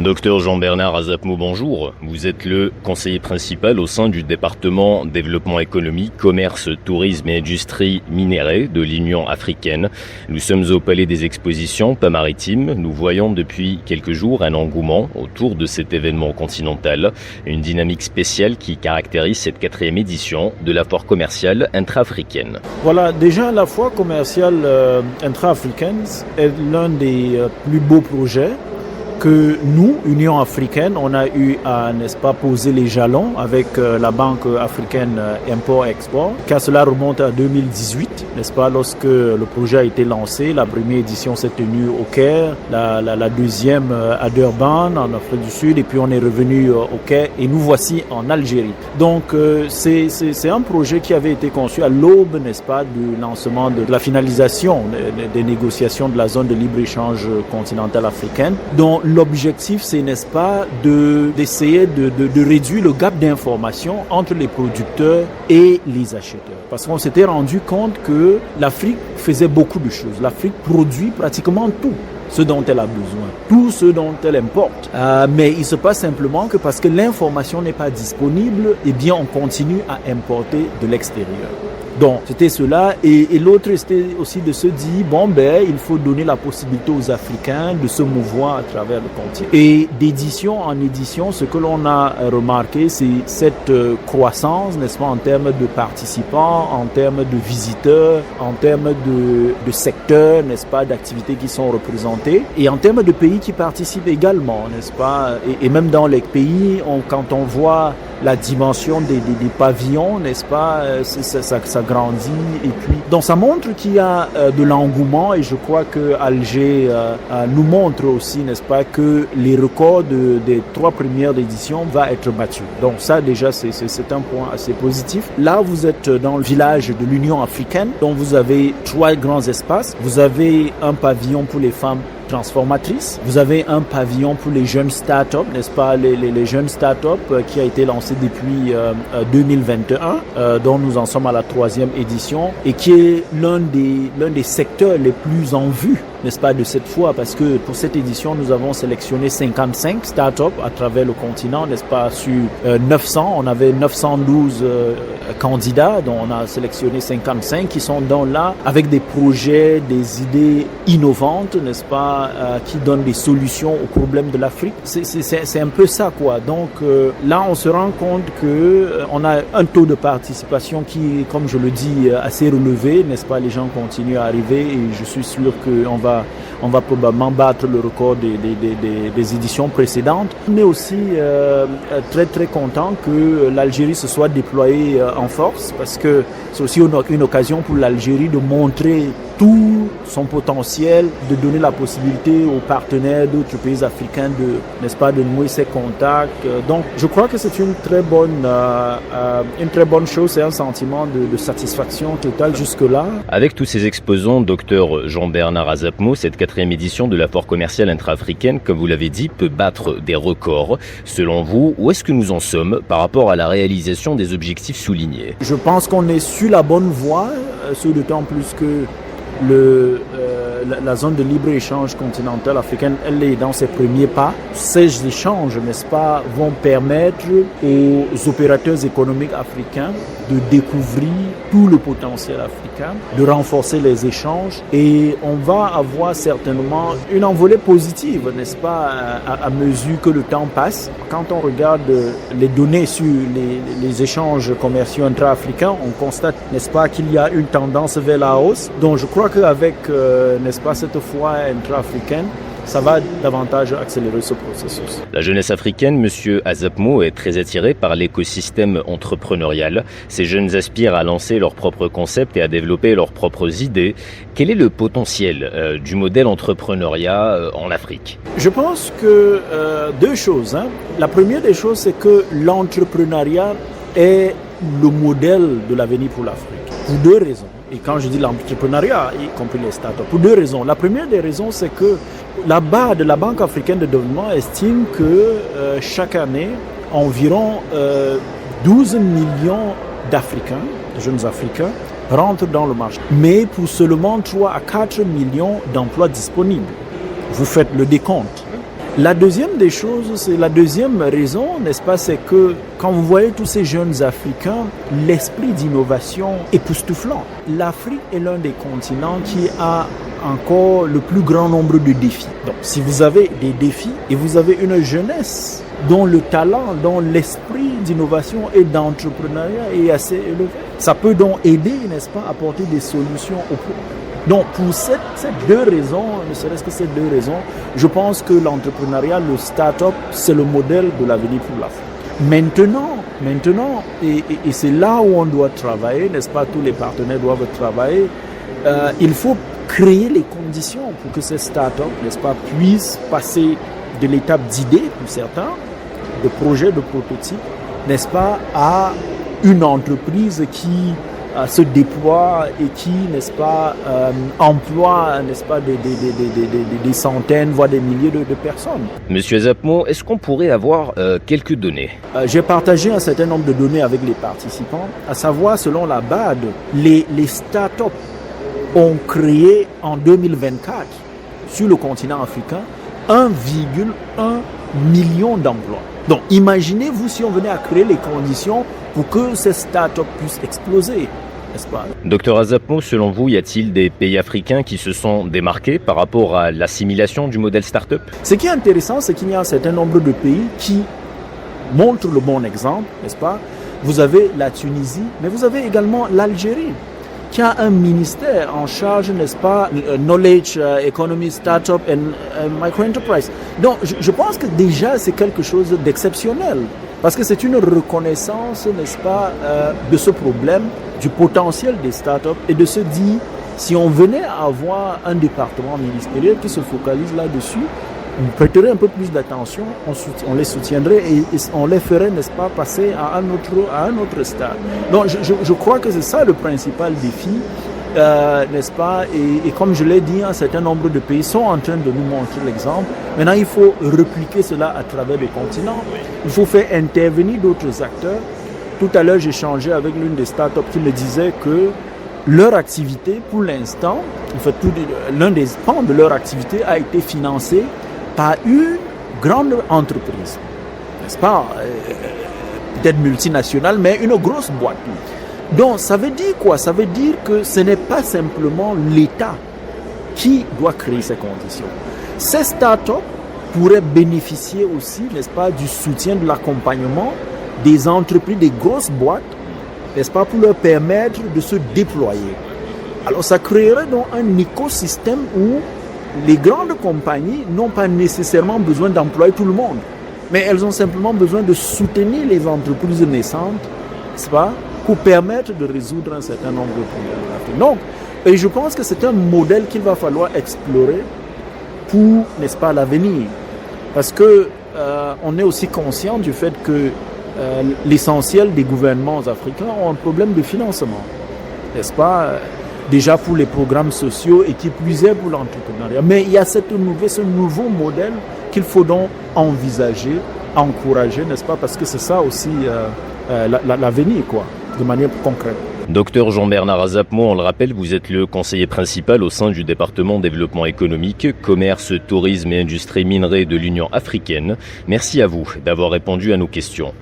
Docteur Jean-Bernard Azapmo, bonjour. Vous êtes le conseiller principal au sein du département développement économique, commerce, tourisme et industrie minérale de l'Union africaine. Nous sommes au Palais des Expositions, pas maritime. Nous voyons depuis quelques jours un engouement autour de cet événement continental, une dynamique spéciale qui caractérise cette 4e édition de la foire commerciale intra-africaine. Voilà, déjà la foire commerciale intra-africaine est l'un des plus beaux projets que nous, Union africaine, on a eu à, n'est-ce pas, poser les jalons avec la Banque africaine Import-Export, car cela remonte à 2018, n'est-ce pas, lorsque le projet a été lancé. La première édition s'est tenue au Caire, la deuxième à Durban, en Afrique du Sud, et puis on est revenu au Caire, et nous voici en Algérie. Donc c'est un projet qui avait été conçu à l'aube, n'est-ce pas, du lancement de la finalisation des négociations de la zone de libre-échange continentale africaine, dont l'objectif, c'est, n'est-ce pas, d'essayer de réduire le gap d'information entre les producteurs et les acheteurs. Parce qu'on s'était rendu compte que l'Afrique faisait beaucoup de choses. L'Afrique produit pratiquement tout ce dont elle a besoin, tout ce dont elle importe. Mais il se passe simplement que parce que l'information n'est pas disponible, eh bien on continue à importer de l'extérieur. Donc c'était cela, et l'autre c'était aussi de se dire, bon ben il faut donner la possibilité aux Africains de se mouvoir à travers le continent. Et d'édition en édition, ce que l'on a remarqué, c'est cette croissance, n'est-ce pas, en termes de participants, en termes de visiteurs, en termes de secteurs, n'est-ce pas, d'activités qui sont représentés, et en termes de pays qui participent également, n'est-ce pas, et même dans les pays, quand on voit la dimension des pavillons, n'est-ce pas, ça grandit, et puis donc ça montre qu'il y a de l'engouement, et je crois que Alger nous montre aussi, n'est-ce pas, que les records des 3 premières éditions va être battus. Donc ça déjà c'est un point assez positif. Là vous êtes dans le village de l'Union africaine, dont vous avez 3 grands espaces. Vous avez un pavillon pour les femmes transformatrices. Vous avez un pavillon pour les jeunes start-up, n'est-ce pas, les jeunes start-up qui a été lancé depuis 2021, dont nous en sommes à la 3e édition, et qui est l'un des secteurs les plus en vue, n'est-ce pas, de cette fois, parce que pour cette édition, nous avons sélectionné 55 start-up à travers le continent, n'est-ce pas, sur 900. On avait 912 candidats, dont on a sélectionné 55 qui sont là avec des projets, des idées innovantes, n'est-ce pas, qui donnent des solutions aux problèmes de l'Afrique. C'est un peu ça, quoi. Donc là, on se rend compte que on a un taux de participation qui est, comme je le dis, assez relevé, n'est-ce pas. Les gens continuent à arriver, et je suis sûr qu'on va probablement battre le record des éditions précédentes. On est aussi très très content que l'Algérie se soit déployée en force, parce que c'est aussi une occasion pour l'Algérie de montrer tout son potentiel, de donner la possibilité aux partenaires d'autres pays africains n'est-ce pas, de nouer ces contacts. Donc je crois que c'est une très bonne chose, c'est un sentiment de satisfaction totale jusque-là. Avec tous ces exposants, docteur Jean-Bernard Azapmo, cette 4e édition de la foire commerciale intra-africaine, comme vous l'avez dit, peut battre des records. Selon vous, où est-ce que nous en sommes par rapport à la réalisation des objectifs soulignés? Je pense qu'on est sur la bonne voie, d'autant plus que la zone de libre-échange continentale africaine, elle est dans ses premiers pas. Ces échanges, n'est-ce pas, vont permettre aux opérateurs économiques africains de découvrir tout le potentiel africain, de renforcer les échanges, et on va avoir certainement une envolée positive, n'est-ce pas, à mesure que le temps passe. Quand on regarde les données sur les échanges commerciaux intra-africains, on constate, n'est-ce pas, qu'il y a une tendance vers la hausse. Donc je crois qu'avec, n'est-ce pas, cette foire intra-africaine, ça va davantage accélérer ce processus. La jeunesse africaine, Monsieur Azapmo, est très attirée par l'écosystème entrepreneurial. Ces jeunes aspirent à lancer leurs propres concepts et à développer leurs propres idées. Quel est le potentiel du modèle entrepreneuriat en Afrique? Je pense que 2 choses. La première des choses, c'est que l'entrepreneuriat est le modèle de l'avenir pour l'Afrique. Pour 2 raisons. Et quand je dis l'entrepreneuriat, y compris les startups, pour 2 raisons. La première des raisons, c'est que la BAD, la Banque africaine de développement, estime que chaque année, environ 12 millions d'Africains, de jeunes Africains, rentrent dans le marché. Mais pour seulement 3 à 4 millions d'emplois disponibles. Vous faites le décompte. La deuxième des choses, c'est la deuxième raison, n'est-ce pas, c'est que quand vous voyez tous ces jeunes Africains, l'esprit d'innovation est époustouflant. L'Afrique est l'un des continents qui a encore le plus grand nombre de défis. Donc, si vous avez des défis et vous avez une jeunesse dont le talent, dont l'esprit d'innovation et d'entrepreneuriat est assez élevé, ça peut donc aider, n'est-ce pas, à apporter des solutions aux problèmes. Donc, pour ces deux raisons, ne serait-ce que ces deux raisons, je pense que l'entrepreneuriat, le start-up, c'est le modèle de l'avenir pour l'Afrique. Maintenant, et c'est là où on doit travailler, n'est-ce pas, tous les partenaires doivent travailler, il faut créer les conditions pour que ces start-up, n'est-ce pas, puissent passer de l'étape d'idée, pour certains, de projet, de prototype, n'est-ce pas, à une entreprise qui se déploie et qui, n'est-ce pas, emploie, n'est-ce pas, des centaines, voire des milliers de personnes. Monsieur Azapmo, est-ce qu'on pourrait avoir quelques données? J'ai partagé un certain nombre de données avec les participants, à savoir, selon la BAD, les startups ont créé en 2024, sur le continent africain, 1,1 million d'emplois. Donc, imaginez-vous si on venait à créer les conditions pour que ces startups puissent exploser. Docteur Azapmo, selon vous, y a-t-il des pays africains qui se sont démarqués par rapport à l'assimilation du modèle start-up? Ce qui est intéressant, c'est qu'il y a un certain nombre de pays qui montrent le bon exemple, n'est-ce pas? Vous avez la Tunisie, mais vous avez également l'Algérie, qui a un ministère en charge, n'est-ce pas, Knowledge, Economy, Startup and Micro-Enterprise. Donc, je pense que déjà, c'est quelque chose d'exceptionnel. Parce que c'est une reconnaissance, n'est-ce pas, de ce problème, du potentiel des startups et de se dire, si on venait à avoir un département ministériel qui se focalise là-dessus, on prêterait un peu plus d'attention, on les soutiendrait et on les ferait, n'est-ce pas, passer à un autre stade. Donc je crois que c'est ça le principal défi, n'est-ce pas, et comme je l'ai dit, un certain nombre de pays sont en train de nous montrer l'exemple. Maintenant, il faut repliquer cela à travers le continent. Il faut faire intervenir d'autres acteurs. Tout à l'heure, j'ai échangé avec l'une des startups qui me disait que leur activité, pour l'instant, en fait, l'un des pans de leur activité a été financé par une grande entreprise, n'est-ce pas, peut-être multinationale, mais une grosse boîte. Donc, ça veut dire quoi? Ça veut dire que ce n'est pas simplement l'État qui doit créer ces conditions. Ces startups pourraient bénéficier aussi, n'est-ce pas, du soutien, de l'accompagnement des entreprises, des grosses boîtes, n'est-ce pas, pour leur permettre de se déployer. Alors, ça créerait donc un écosystème où les grandes compagnies n'ont pas nécessairement besoin d'employer tout le monde, mais elles ont simplement besoin de soutenir les entreprises naissantes, n'est-ce pas, pour permettre de résoudre un certain nombre de problèmes. Donc, et je pense que c'est un modèle qu'il va falloir explorer pour, n'est-ce pas, l'avenir. Parce que on est aussi conscient du fait que l'essentiel des gouvernements africains ont un problème de financement, n'est-ce pas, déjà pour les programmes sociaux et qui plus est pour l'entrepreneuriat. Mais il y a ce nouveau modèle qu'il faut donc envisager, encourager, n'est-ce pas, parce que c'est ça aussi l'avenir, quoi, de manière concrète. Docteur Jean-Bernard Azapmo, on le rappelle, vous êtes le conseiller principal au sein du département développement économique, commerce, tourisme et industrie minerais de l'Union africaine. Merci à vous d'avoir répondu à nos questions.